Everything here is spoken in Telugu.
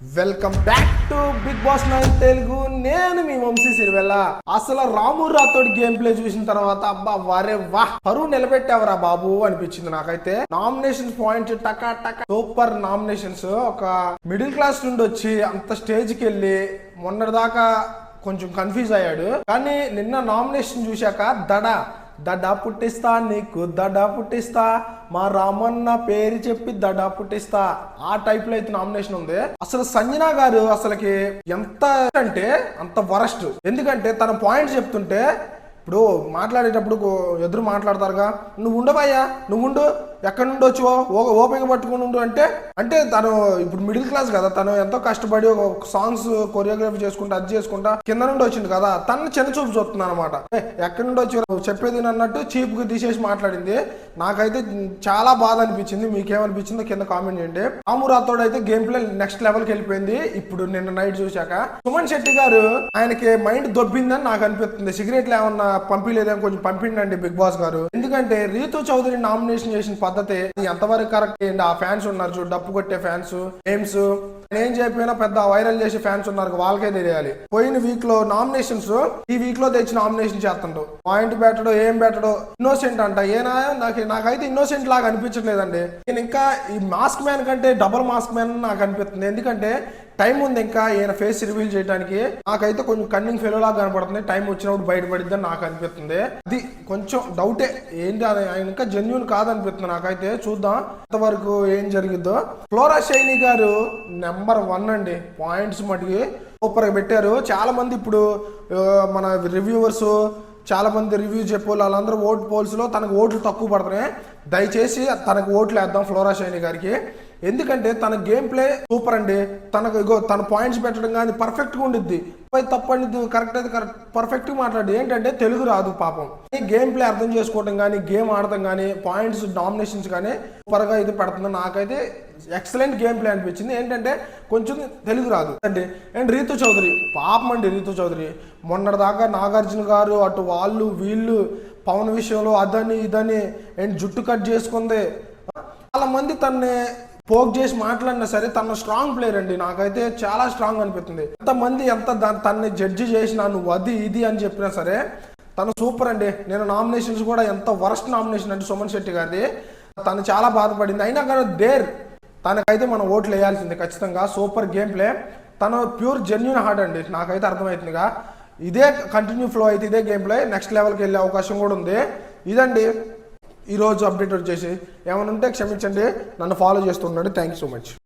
Welcome back to Big Boss 9 Telugu. నేను మీ వంశీ సిరివెల్ల. అసలు రాము రాథోడ్ గేమ్ ప్లే చూసిన తర్వాత అబ్బా వరే వా పరువు నిలబెట్టావరా బాబు అనిపించింది నాకైతే. నామినేషన్స్ పాయింట్ టకా టకా సూపర్ నామినేషన్స్. ఒక మిడిల్ క్లాస్ నుండి వచ్చి అంత స్టేజ్ కి వెళ్ళి మొన్నటిదాకా కొంచెం కన్ఫ్యూజ్ అయ్యాడు, కానీ నిన్న నామినేషన్ చూశాక దడ పుట్టిస్తా, నీకు దడ పుట్టిస్తా, మా రామన్న పేరు చెప్పి దడ పుట్టిస్తా, ఆ టైప్ లో అయితే నామినేషన్ ఉంది. అసలు సంజన గారు అసలుకి ఎంత అంటే అంత వరస్ట్. ఎందుకంటే తన పాయింట్ చెప్తుంటే ఇప్పుడు మాట్లాడేటప్పుడు ఎదురు మాట్లాడతారుగా, నువ్వు ఉండవయ్యా, నువ్వు ఉండు, ఎక్కడి నుండి వచ్చువో ఓపిక పట్టుకుని ఉండు అంటే తను ఇప్పుడు మిడిల్ క్లాస్ కదా, తను ఎంతో కష్టపడి ఒక సాంగ్స్ కొరియోగ్రఫీ చేసుకుంటా అది చేసుకుంటా కింద నుండి వచ్చింది కదా, తను చిన్న చూపు చూస్తుంది అనమాట. ఎక్కడి నుండి వచ్చి చెప్పేది అన్నట్టు చీప్ గా తీసేసి మాట్లాడింది. నాకైతే చాలా బాధ అనిపించింది. మీకేమనిపించిందో కింద కామెంట్ చేయండి. రాము రాథోడ్ అయితే గేమ్ ప్లే నెక్స్ట్ లెవెల్ కి వెళ్ళిపోయింది ఇప్పుడు నిన్న నైట్ చూశాక. సుమన్ శెట్టి గారు ఆయనకి మైండ్ దొబ్బిందని నాకు అనిపిస్తుంది. సిగరెట్లు ఏమన్నా పంపిలేదేమో, కొంచెం పంపిండండి బిగ్ బాస్ గారు. ఎందుకంటే రీతు చౌదరి నామినేషన్ చేసిన పద్ధతి ఎంతవరకు కరెక్ట్ ఏంటి? ఆ ఫ్యాన్స్ ఉన్నారు చూడు, డప్పు కొట్టే ఫ్యాన్స్, గేమ్స్ నేను చెప్పినా పెద్ద వైరల్ చేసే ఫ్యాన్స్ ఉన్నారు, వాళ్ళకే తెలియాలి. పోయిన వీక్ లో నామినేషన్స్ ఈ వీక్ లో తెచ్చి నామినేషన్ చేస్తుంటాడు. పాయింట్ పెట్టడు, ఏం పెట్టడు, ఇన్నోసెంట్ అంట. ఏనా నాకైతే ఇన్నోసెంట్ లాగా అనిపించట్లేదండి. నేను ఇంకా ఈ మాస్క్ మ్యాన్ కంటే డబుల్ మాస్క్ మ్యాన్ నాకు అనిపిస్తుంది. ఎందుకంటే టైం ఉంది ఇంకా ఈయన ఫేస్ రివీల్ చేయడానికి. నాకైతే కొంచెం కన్నింగ్ ఫెలో లాగా కనపడుతుంది. టైం వచ్చినప్పుడు బయటపడిద్దని నాకు అనిపిస్తుంది. అది కొంచెం డౌటే, ఏంటి అది ఆయన ఇంకా జెన్యున్ కాదనిపిస్తుంది నాకైతే. చూద్దాం ఎంతవరకు ఏం జరిగిద్దో. ఫ్లోరా షైనీ గారు నెంబర్ 1 అండి. పాయింట్స్ మటుకి సూపర్ గా పెట్టారు. చాలా మంది ఇప్పుడు మన రివ్యూవర్స్ చాలా మంది రివ్యూ చెప్పోళ్ళు వాళ్ళందరూ ఓట్ పోల్స్ లో తనకు ఓట్లు తక్కువ పడుతున్నాయి. దయచేసి తనకు ఓట్లు వేద్దాం ఫ్లోరా షైనీ గారికి. ఎందుకంటే తన గేమ్ ప్లే సూపర్ అండి. తన పాయింట్స్ పెట్టడం కానీ పర్ఫెక్ట్ గా ఉండిద్ది. తప్పండి కరెక్ట్ అయితే కరెక్ట్ పర్ఫెక్ట్ గా మాట్లాడి. ఏంటంటే తెలుగు రాదు పాపం. గేమ్ ప్లే అర్థం చేసుకోవడం కానీ, గేమ్ ఆడటం కానీ, పాయింట్స్ నామినేషన్స్ కానీ సూపర్ గా అయితే పెడుతుంది. నాకైతే ఎక్సలెంట్ గేమ్ ప్లే అనిపించింది. ఏంటంటే కొంచెం తెలుగు రాదు అండి. అండ్ రీతు చౌదరి పాపం అండి. రీతు చౌదరి మొన్నటిదాకా నాగార్జున గారు అటు వాళ్ళు వీళ్ళు పవన్ విషయంలో అదని ఇదని అండ్ జుట్టు కట్ చేసుకుంది. చాలా మంది తనని పోక్ చేసి మాట్లాడినా సరే తన స్ట్రాంగ్ ప్లేయర్ అండి. నాకైతే చాలా స్ట్రాంగ్ అనిపిస్తుంది. ఎంతమంది తనని జడ్జి చేసినా నువ్వు అది ఇది అని చెప్పినా సరే తను సూపర్ అండి. నేను నామినేషన్స్ కూడా ఎంత వరస్ట్ నామినేషన్ అంటే సుమన్ శెట్టి గారిది. తను చాలా బాధపడింది. అయినా కానీ తనకైతే మనం ఓట్లు వేయాల్సింది ఖచ్చితంగా. Super game play. తను ప్యూర్ జెన్యున్ హార్ట్ అండి. నాకైతే అర్థమవుతుందిగా. ఇదే కంటిన్యూ ఫ్లో అయితే ఇదే గేమ్ ప్లే నెక్స్ట్ లెవెల్కి వెళ్ళే అవకాశం కూడా ఉంది. ఇదండి ఈరోజు అప్డేట్ వచ్చేసి. ఏమైనా ఉంటే క్షమించండి. నన్ను ఫాలో చేస్తుండండి. Thank you so much.